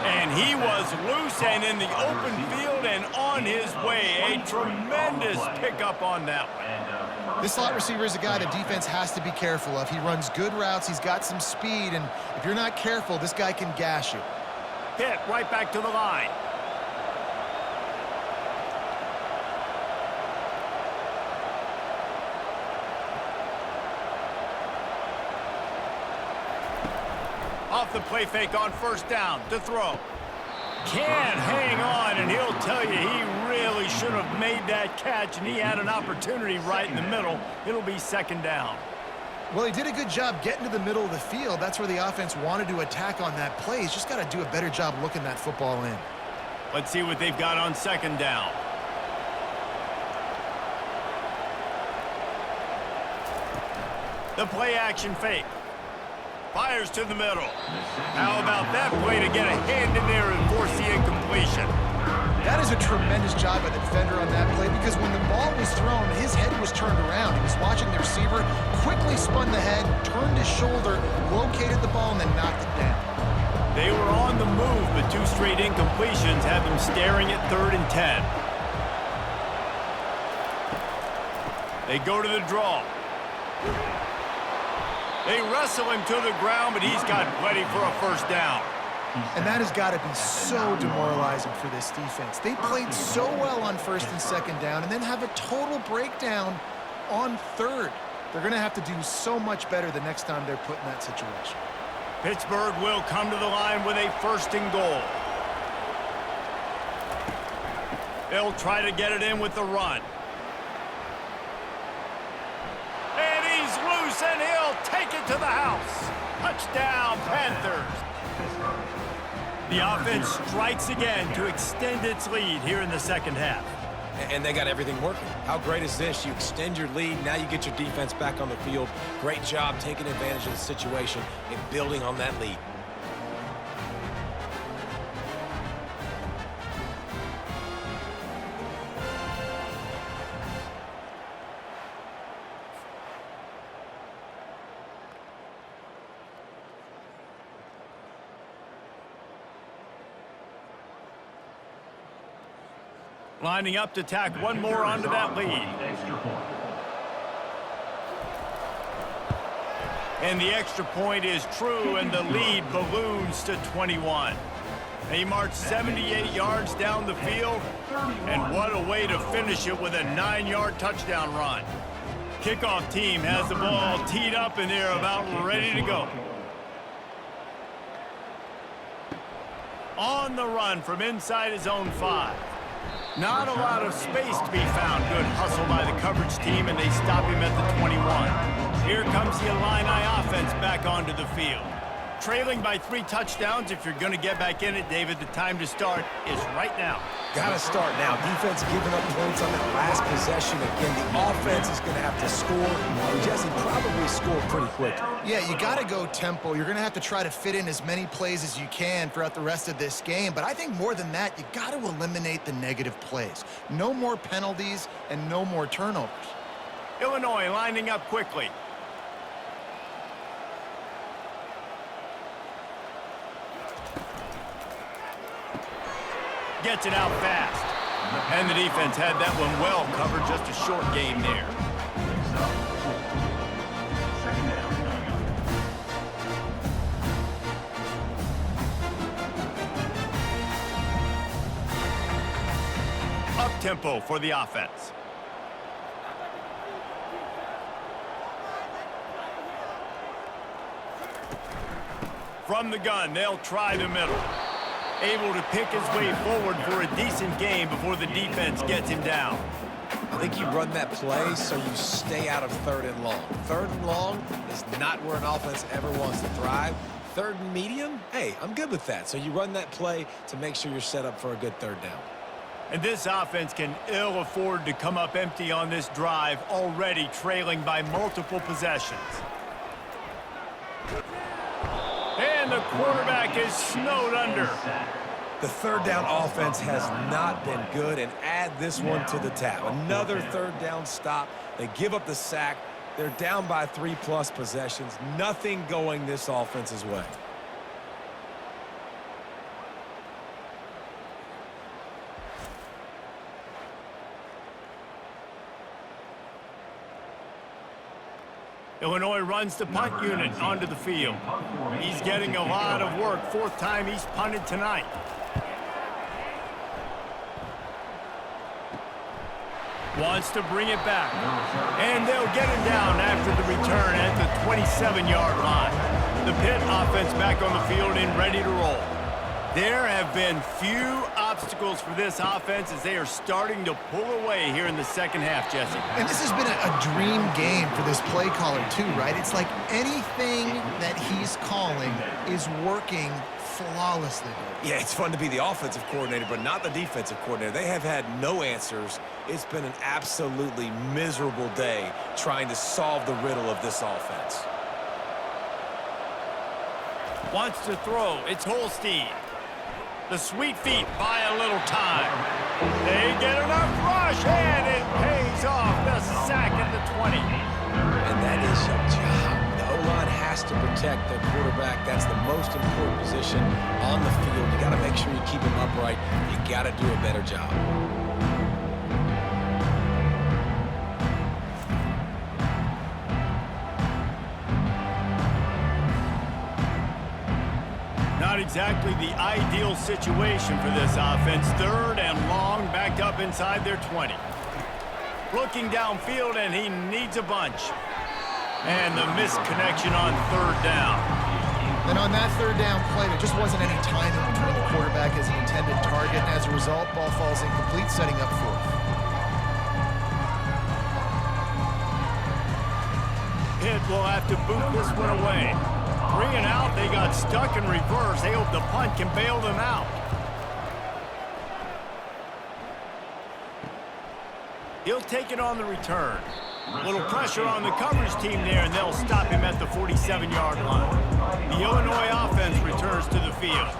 And he was loose and in the open field and on his way. A tremendous pickup on that one. This slot receiver is a guy the defense has to be careful of. He runs good routes. He's got some speed. And if you're not careful, this guy can gash you. Hit right back to the line. Off the play fake on first down to throw. Can't hang on, and he'll tell you he really should have made that catch, and he had an opportunity right in the middle. It'll be second down. Well, he did a good job getting to the middle of the field. That's where the offense wanted to attack on that play. He's just got to do a better job looking that football in. Let's see what they've got on second down. The play action fake. Fires to the middle. How about that play to get a hand in there and force the incompletion? That is a tremendous job by the defender on that play because when the ball was thrown, his head was turned around. He was watching the receiver, quickly spun the head, turned his shoulder, located the ball, and then knocked it down. They were on the move, but two straight incompletions have them staring at 3rd and 10. They go to the draw. They wrestle him to the ground, but he's got plenty for a first down. And that has got to be so demoralizing for this defense. They played so well on first and second down and then have a total breakdown on third. They're going to have to do so much better the next time they're put in that situation. Pittsburgh will come to the line with a 1st and goal. They'll try to get it in with the run. And he's loose, and he'll take it to the house. Touchdown, Panthers. The offense strikes again to extend its lead here in the second half. And they got everything working. How great is this? You extend your lead, now you get your defense back on the field. Great job taking advantage of the situation and building on that lead. Lining up to tack one more onto that lead. And the extra point is true, and the lead balloons to 21. They march 78 yards down the field, and what a way to finish it with a 9-yard touchdown run. Kickoff team has the ball teed up, and they're about ready to go. On the run from inside his own 5. Not a lot of space to be found. Good hustle by the coverage team, and they stop him at the 21. Here comes the Illini offense back onto the field. Trailing by 3 touchdowns. If you're going to get back in it, David, the time to start is right now. Got to start now. Defense giving up points on that last possession. Again, the offense is going to have to score. Jesse, probably score pretty quick. Yeah, you got to go tempo. You're going to have to try to fit in as many plays as you can throughout the rest of this game. But I think more than that, you got to eliminate the negative plays. No more penalties and no more turnovers. Illinois lining up quickly. Gets it out fast. And the defense had that one well covered. Just a short game there. Up tempo for the offense. From the gun, they'll try the middle. Able to pick his way forward for a decent game before the defense gets him down. I think you run that play so you stay out of 3rd and long. 3rd and long is not where an offense ever wants to thrive. 3rd and medium, hey, I'm good with that. So you run that play to make sure you're set up for a good 3rd down. And this offense can ill afford to come up empty on this drive, already trailing by multiple possessions. And the quarterback is snowed under. The 3rd down offense has not been good, and add this one to the tab. Another 3rd down stop. They give up the sack. They're down by 3+ possessions. Nothing going this offense's way. Illinois runs the punt unit onto the field. He's getting a lot of work. 4th time he's punted tonight. Wants to bring it back. And they'll get him down after the return at the 27-yard line. The Pitt offense back on the field and ready to roll. There have been few obstacles for this offense as they are starting to pull away here in the second half, Jesse. And this has been a dream game for this play caller too, right? It's like anything that he's calling is working flawlessly. Yeah, it's fun to be the offensive coordinator, but not the defensive coordinator. They have had no answers. It's been an absolutely miserable day trying to solve the riddle of this offense. Wants to throw. It's Holstein. The sweet feet buy a little time. They get enough rush, and it pays off. The sack at the 20. And that is your job. The O-line has to protect their quarterback. That's the most important position on the field. You got to make sure you keep him upright. You got to do a better job. Not exactly the ideal situation for this offense. 3rd and long, backed up inside their 20. Looking downfield, and he needs a bunch. And the missed connection on 3rd down. And on that 3rd down play, there just wasn't any time in between the quarterback as the intended target. And as a result, ball falls incomplete, setting up 4th. Pitt will have to boot this one away. 3 and out, they got stuck in reverse. They hope the punt can bail them out. He'll take it on the return. A little pressure on the coverage team there, and they'll stop him at the 47-yard line. The Illinois offense returns to the field.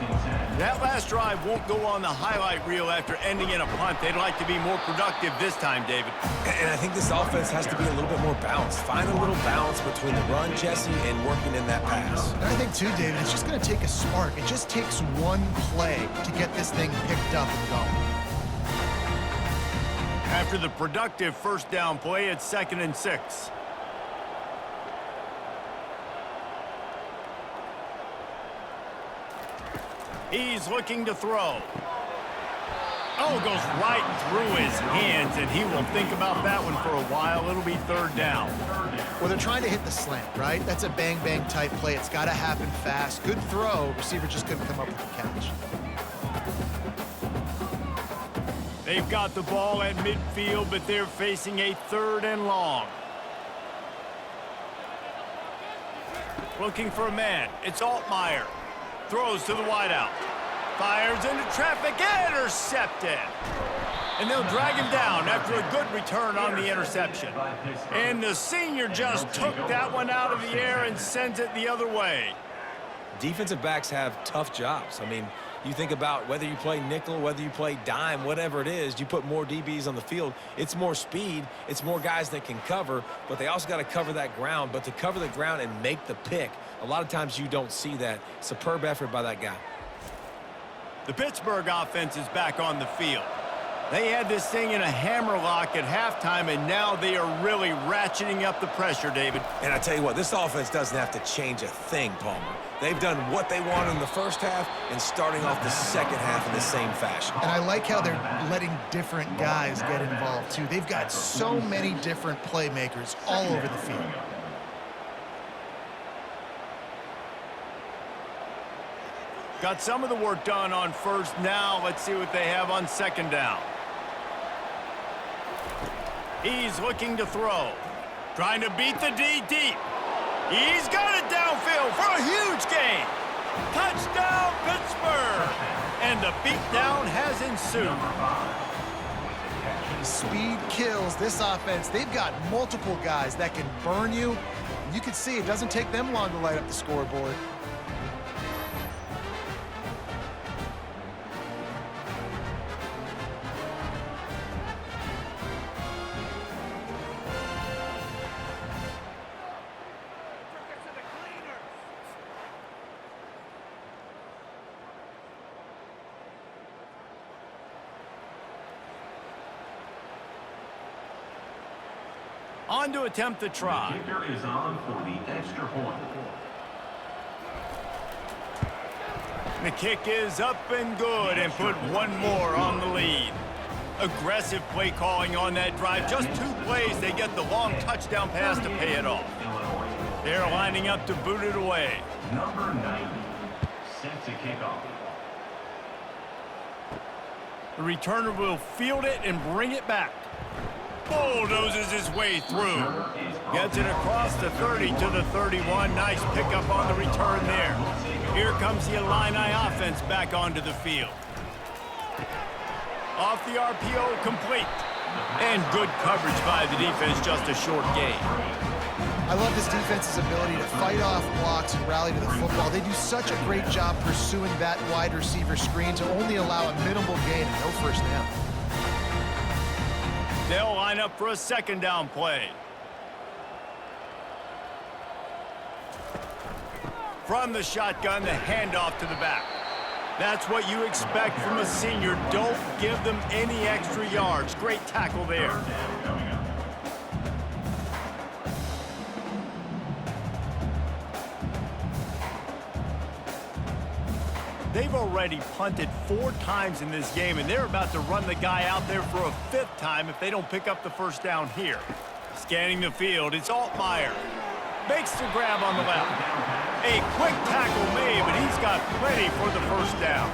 That last drive won't go on the highlight reel after ending in a punt. They'd like to be more productive this time, David. And I think this offense has to be a little bit more balanced. Find a little balance between the run, Jesse, and working in that pass. And I think, too, David, it's just going to take a spark. It just takes one play to get this thing picked up and going. After the productive 1st down play, it's 2nd and 6. He's looking to throw. Oh, goes right through his hands, and he will think about that one for a while. It'll be 3rd down. Well, they're trying to hit the slant, right? That's a bang-bang type play. It's got to happen fast. Good throw. Receiver just couldn't come up with the catch. They've got the ball at midfield, but they're facing a 3rd and long. Looking for a man. It's Altmaier. Throws to the wideout. Fires into traffic. Intercepted. And they'll drag him down after a good return on the interception. And the senior just took that one out of the air and sends it the other way. Defensive backs have tough jobs. I mean, you think about whether you play nickel, whether you play dime, whatever it is, you put more DBs on the field. It's more speed. It's more guys that can cover, but they also got to cover that ground. But to cover the ground and make the pick, a lot of times you don't see that. Superb effort by that guy. The Pittsburgh offense is back on the field. They had this thing in a hammerlock at halftime, and now they are really ratcheting up the pressure, David. And I tell you what, this offense doesn't have to change a thing, Palmer. They've done what they wanted in the 1st half and starting off the 2nd half in the same fashion. And I like how they're letting different guys get involved, too. They've got so many different playmakers all over the field. Got some of the work done on 1st. Now let's see what they have on 2nd down. He's looking to throw. Trying to beat the D deep. He's got it downfield for a huge gain. Touchdown, Pittsburgh. And the beatdown has ensued. Speed kills this offense. They've got multiple guys that can burn you. You can see it doesn't take them long to light up the scoreboard. On to attempt the try. The kicker is on for the extra point. The kick is up and good and put one more on the lead. Aggressive play calling on that drive. Just 2 plays, they get the long touchdown pass to pay it off. They're lining up to boot it away. Number 90, set to kick off. The returner will field it and bring it back. Bulldozes his way through. Gets it across the 30 to the 31. Nice pickup on the return there. Here comes the Illini offense back onto the field. Off the RPO, complete. And good coverage by the defense, just a short gain. I love this defense's ability to fight off blocks and rally to the football. They do such a great job pursuing that wide receiver screen to only allow a minimal gain and no first down. They'll line up for a second down play. From the shotgun, the handoff to the back. That's what you expect from a senior. Don't give them any extra yards. Great tackle there. They've already punted 4 times in this game, and they're about to run the guy out there for a 5th time if they don't pick up the first down here. Scanning the field, it's Altmaier. Makes the grab on the left. A quick tackle made, but he's got plenty for the first down.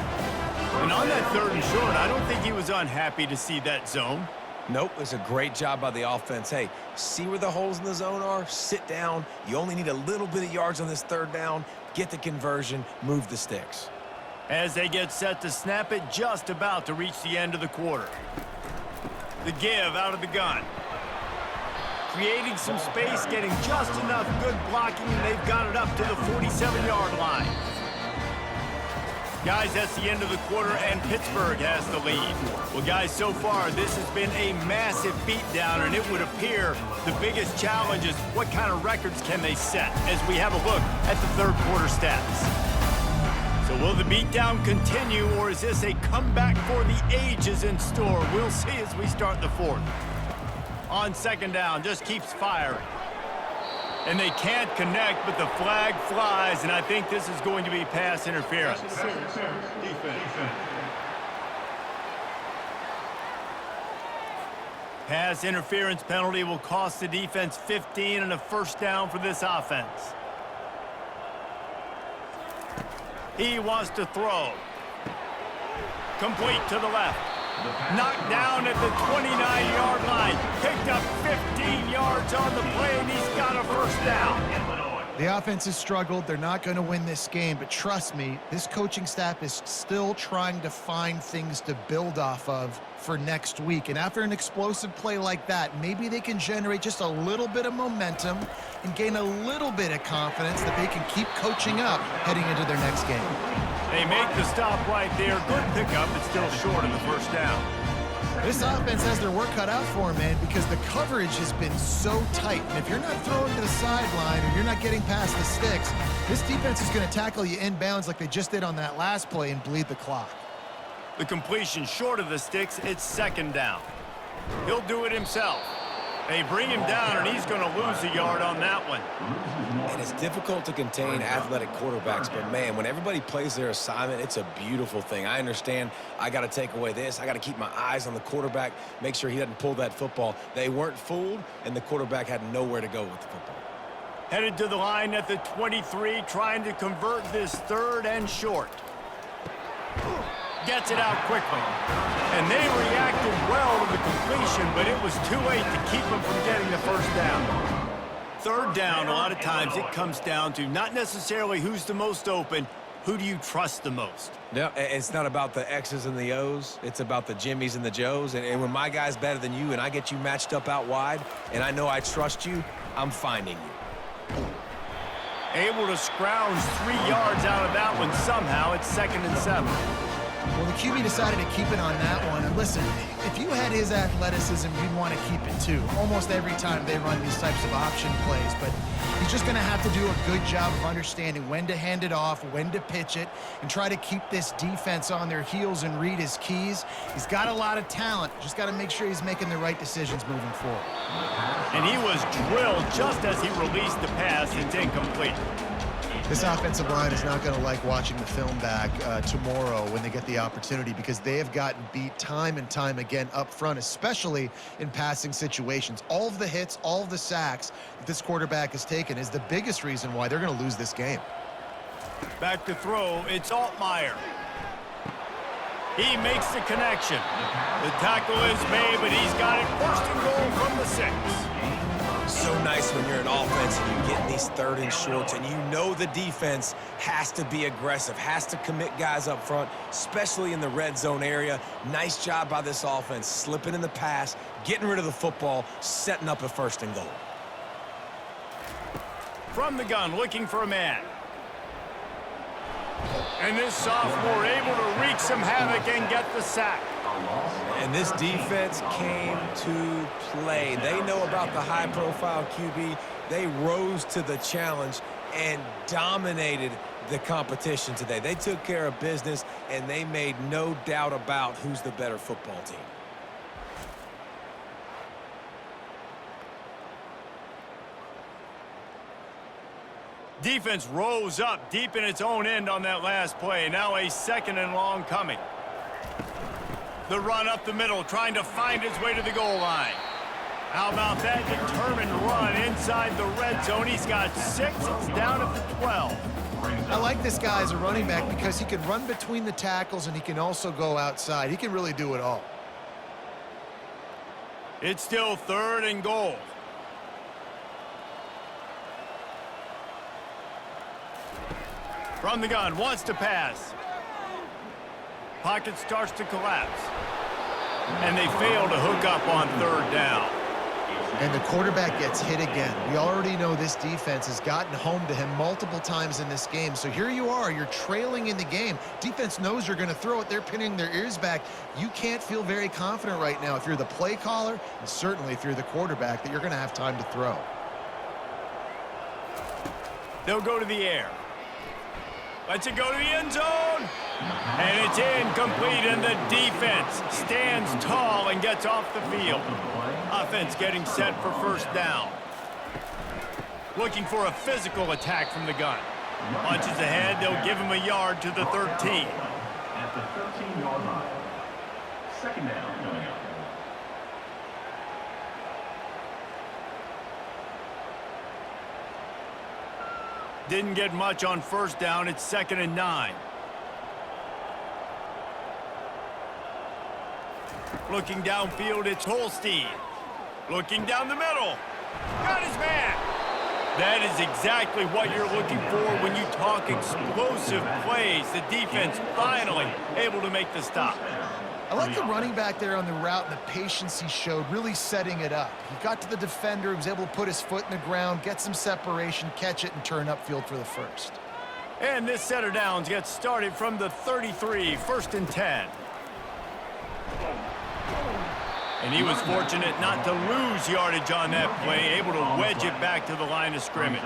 And on that 3rd and short, I don't think he was unhappy to see that zone. Nope, it's a great job by the offense. Hey, see where the holes in the zone are? Sit down. You only need a little bit of yards on this 3rd down. Get the conversion, move the sticks. As they get set to snap it, just about to reach the end of the quarter. The give out of the gun. Creating some space, getting just enough good blocking, and they've got it up to the 47-yard line. Guys, that's the end of the quarter, and Pittsburgh has the lead. Well, guys, so far, this has been a massive beatdown, and it would appear the biggest challenge is what kind of records can they set as we have a look at the 3rd quarter stats. So will the beatdown continue, or is this a comeback for the ages in store? We'll see as we start the 4th. On 2nd down, just keeps firing. And they can't connect, but the flag flies, and I think this is going to be pass interference. Pass interference penalty will cost the defense 15 and a first down for this offense. He wants to throw. Complete to the left. Knocked down at the 29-yard line. Picked up 15 yards on the play, and he's got a first down. The offense has struggled. They're not going to win this game, but trust me, this coaching staff is still trying to find things to build off of for next week. And after an explosive play like that, maybe they can generate just a little bit of momentum and gain a little bit of confidence that they can keep coaching up heading into their next game. They make the stop right there. Good pickup, but still short of the first down. This offense has their work cut out for them, man, because the coverage has been so tight. And if you're not throwing to the sideline or you're not getting past the sticks, this defense is going to tackle you inbounds like they just did on that last play and bleed the clock. The completion short of the sticks, it's 2nd down. He'll do it himself. They bring him down, and he's going to lose a yard on that one. And it's difficult to contain athletic quarterbacks, but, man, when everybody plays their assignment, it's a beautiful thing. I understand I got to take away this. I got to keep my eyes on the quarterback, make sure he doesn't pull that football. They weren't fooled, and the quarterback had nowhere to go with the football. Headed to the line at the 23, trying to convert this 3rd and short. Gets it out quickly. And they reacted well to the completion, but it was too late to keep them from getting the first down. 3rd down, a lot of times it comes down to not necessarily who's the most open, who do you trust the most? No, it's not about the X's and the O's. It's about the Jimmys and the Joes. And when my guy's better than you and I get you matched up out wide and I know I trust you, I'm finding you. Able to scrounge 3 yards out of that one somehow. It's 2nd and 7. Well, the QB decided to keep it on that one. And listen, if you had his athleticism, you'd want to keep it too. Almost every time they run these types of option plays, but he's just going to have to do a good job of understanding when to hand it off, when to pitch it, and try to keep this defense on their heels and read his keys. He's got a lot of talent. Just got to make sure he's making the right decisions moving forward. And he was drilled just as he released the pass. It's incomplete. This offensive line is not going to like watching the film back tomorrow when they get the opportunity, because they have gotten beat time and time again up front, especially in passing situations. All of the hits, all of the sacks that this quarterback has taken is the biggest reason why they're going to lose this game. Back to throw, it's Altmaier. He makes the connection. The tackle is made, but he's got it first and goal from the 6. So nice when you're an offense and you get these 3rd and shorts and you know the defense has to be aggressive, has to commit guys up front, especially in the red zone area. Nice job by this offense, slipping in the pass, getting rid of the football, setting up a 1st and goal. From the gun, looking for a man. And this sophomore able to wreak some havoc and get the sack. And this defense came to play. They know about the high-profile QB. They rose to the challenge and dominated the competition today. They took care of business, and they made no doubt about who's the better football team. Defense rose up deep in its own end on that last play. Now a 2nd and long coming. The run up the middle, trying to find his way to the goal line. How about that determined run inside the red zone? He's got 6. It's down at the 12. I like this guy as a running back because he can run between the tackles and he can also go outside. He can really do it all. It's still 3rd and goal. From the gun, wants to pass. Pocket starts to collapse. And they fail to hook up on 3rd down. And the quarterback gets hit again. We already know this defense has gotten home to him multiple times in this game. So here you are, you're trailing in the game. Defense knows you're going to throw it. They're pinning their ears back. You can't feel very confident right now if you're the play caller, and certainly if you're the quarterback, that you're going to have time to throw. They'll go to the air. Lets it go to the end zone. And it's incomplete, and the defense stands tall and gets off the field. Offense getting set for 1st down. Looking for a physical attack from the gun. Punches ahead, they'll give him a yard to the 13. At the 13-yard line. 2nd down coming up. Didn't get much on 1st down. It's 2nd and 9. Looking downfield, it's Holstein. Looking down the middle. Got his man. That is exactly what you're looking for when you talk explosive plays. The defense finally able to make the stop. I like the running back there on the route and the patience he showed, really setting it up. He got to the defender, he was able to put his foot in the ground, get some separation, catch it, and turn upfield for the 1st. And this set of downs gets started from the 33, 1st and 10. And he was fortunate not to lose yardage on that play, able to wedge it back to the line of scrimmage.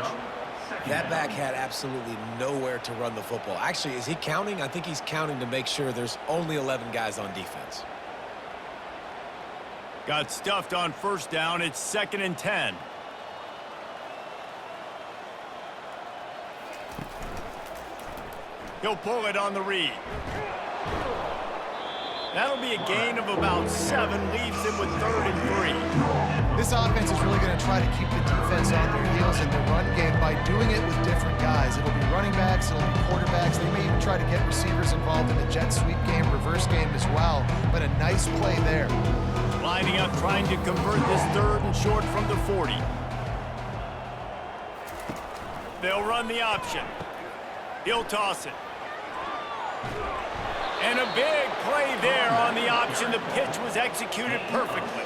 That back had absolutely nowhere to run the football. Actually, is he counting? I think he's counting to make sure there's only 11 guys on defense. Got stuffed on 1st down. It's 2nd and 10. He'll pull it on the read. That'll be a gain of about 7, leaves him with 3rd and 3. This offense is really going to try to keep the defense on their heels in the run game by doing it with different guys. It'll be running backs, it'll be quarterbacks. They may even try to get receivers involved in the jet sweep game, reverse game as well. But a nice play there. Lining up, trying to convert this 3rd and short from the 40. They'll run the option. He'll toss it. And a big play there on the option. The pitch was executed perfectly.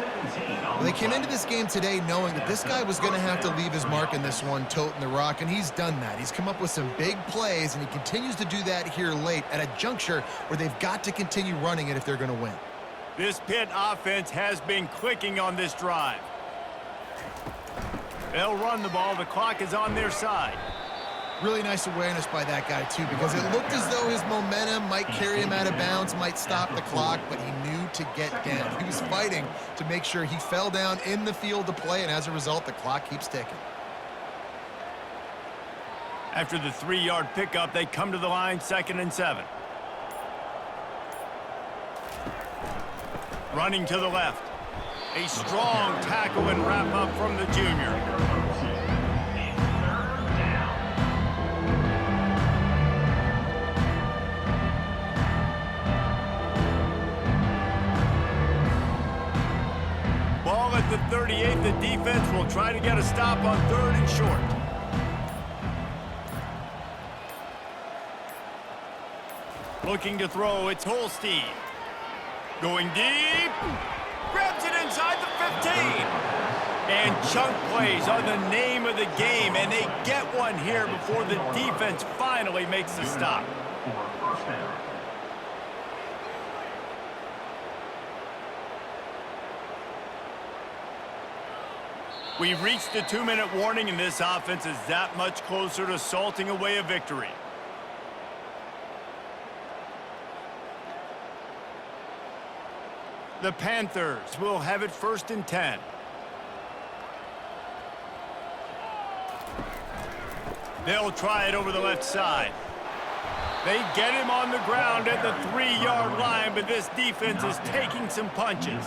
Well, they came into this game today knowing that this guy was going to have to leave his mark in this one, toting the rock, and he's done that. He's come up with some big plays, and he continues to do that here late at a juncture where they've got to continue running it if they're going to win. This Pitt offense has been clicking on this drive. They'll run the ball. The clock is on their side. Really nice awareness by that guy, too, because it looked as though his momentum might carry him out of bounds, might stop the clock, but he knew to get down. He was fighting to make sure he fell down in the field to play, and as a result, the clock keeps ticking. After the 3-yard pickup, they come to the line, 2nd and 7. Running to the left. A strong tackle and wrap up from the junior. Ball at the 38. The defense will try to get a stop on 3rd and short. Looking to throw, it's Holstein. Going deep. Grabs it inside the 15. And chunk plays are the name of the game, and they get one here before the defense finally makes the stop. We've reached the 2-minute warning, and this offense is that much closer to salting away a victory. The Panthers will have it 1st and 10. They'll try it over the left side. They get him on the ground at the 3-yard line, but this defense is taking some punches.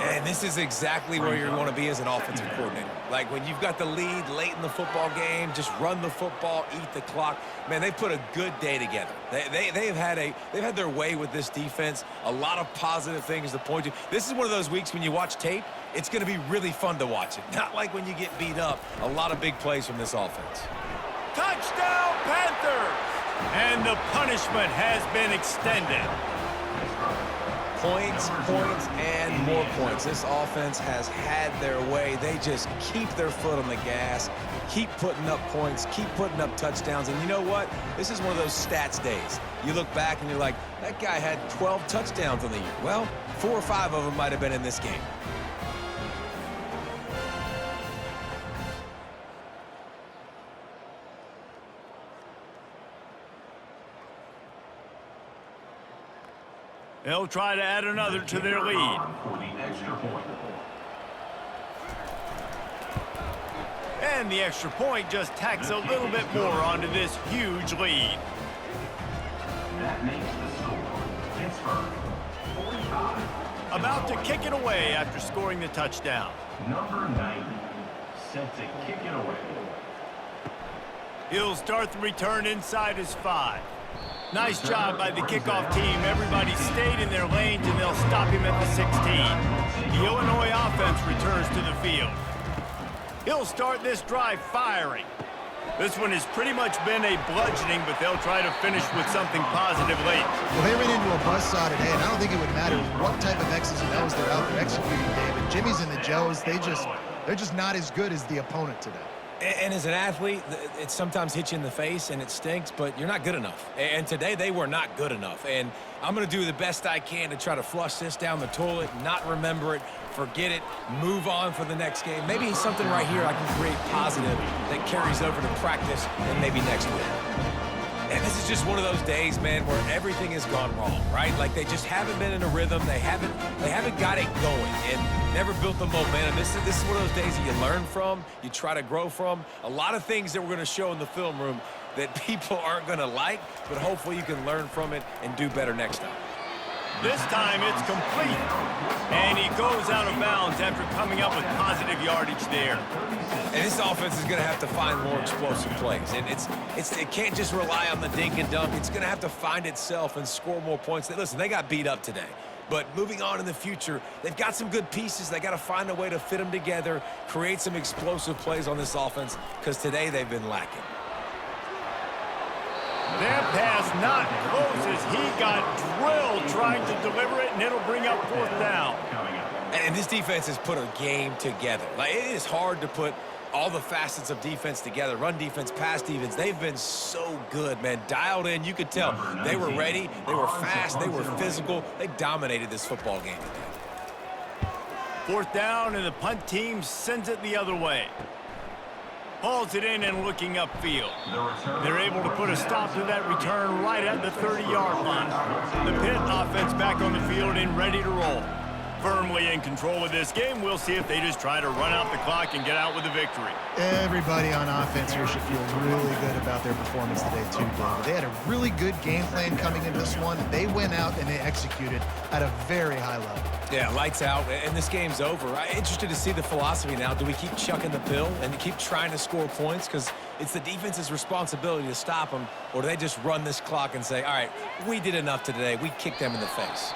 And this is exactly where you want to be as an offensive coordinator. Like when you've got the lead late in the football game, just run the football, eat the clock. Man, they put a good day together. They've had their way with this defense. A lot of positive things to point to. This is one of those weeks when you watch tape, it's going to be really fun to watch it. Not like when you get beat up. A lot of big plays from this offense. Touchdown, Panthers! And the punishment has been extended. Points, and more points. This offense has had their way. They just keep their foot on the gas, keep putting up points, keep putting up touchdowns. And you know what? This is one of those stats days. You look back and you're like, that guy had 12 touchdowns on the year. Well, 4 or 5 of them might have been in this game. They'll try to add another to their lead. And the extra point just tacks a little bit more onto this huge lead. That makes the score Pittsburgh 45. About to kick it away after scoring the touchdown. Number 90, set to kick it away. He'll start the return inside his 5. Nice job by the kickoff team. Everybody stayed in their lanes, and they'll stop him at the 16. The Illinois offense returns to the field. He'll start this drive firing. This one has pretty much been a bludgeoning, but they'll try to finish with something positive late. Well, they ran into a buzzsaw today, and I don't think it would matter what type of X's and O's they're out there executing, David. Jimmy's and the Joes, they're just not as good as the opponent today. And as an athlete, it sometimes hits you in the face and it stinks, but you're not good enough. And today they were not good enough. And I'm going to do the best I can to try to flush this down the toilet, not remember it, forget it, move on for the next game. Maybe something right here I can create positive that carries over to practice and maybe next week. And this is just one of those days, man, where everything has gone wrong, right? Like they just haven't been in a rhythm. They haven't got it going and never built the momentum. This is one of those days that you learn from, you try to grow from. A lot of things that we're going to show in the film room that people aren't going to like, but hopefully you can learn from it and do better next time. This time it's complete. And he goes out of bounds after coming up with positive yardage there. And this offense is going to have to find more explosive plays. And it can't just rely on the dink and dunk. It's going to have to find itself and score more points. Listen, they got beat up today. But moving on in the future, they've got some good pieces. They got to find a way to fit them together, create some explosive plays on this offense, because today they've been lacking. That pass not close as he got drilled trying to deliver it, and it'll bring up 4th down. And this defense has put a game together. Like, it is hard to put all the facets of defense together. Run defense, pass defense. They've been so good, man. Dialed in. You could tell they were ready. They were fast. They were physical. They dominated this football game today. 4th down, and the punt team sends it the other way. Hauls it in and looking upfield. They're able to put a stop to that return right at the 30-yard line. The Pitt offense back on the field and ready to roll. Firmly in control of this game. We'll see if they just try to run out the clock and get out with a victory. Everybody on offense here should feel really good about their performance today too, David. They had a really good game plan coming into this one. They went out and they executed at a very high level. Yeah, lights out, and this game's over. I'm interested to see the philosophy now. Do we keep chucking the pill and keep trying to score points? Because it's the defense's responsibility to stop them, or do they just run this clock and say, all right, we did enough today. We kicked them in the face.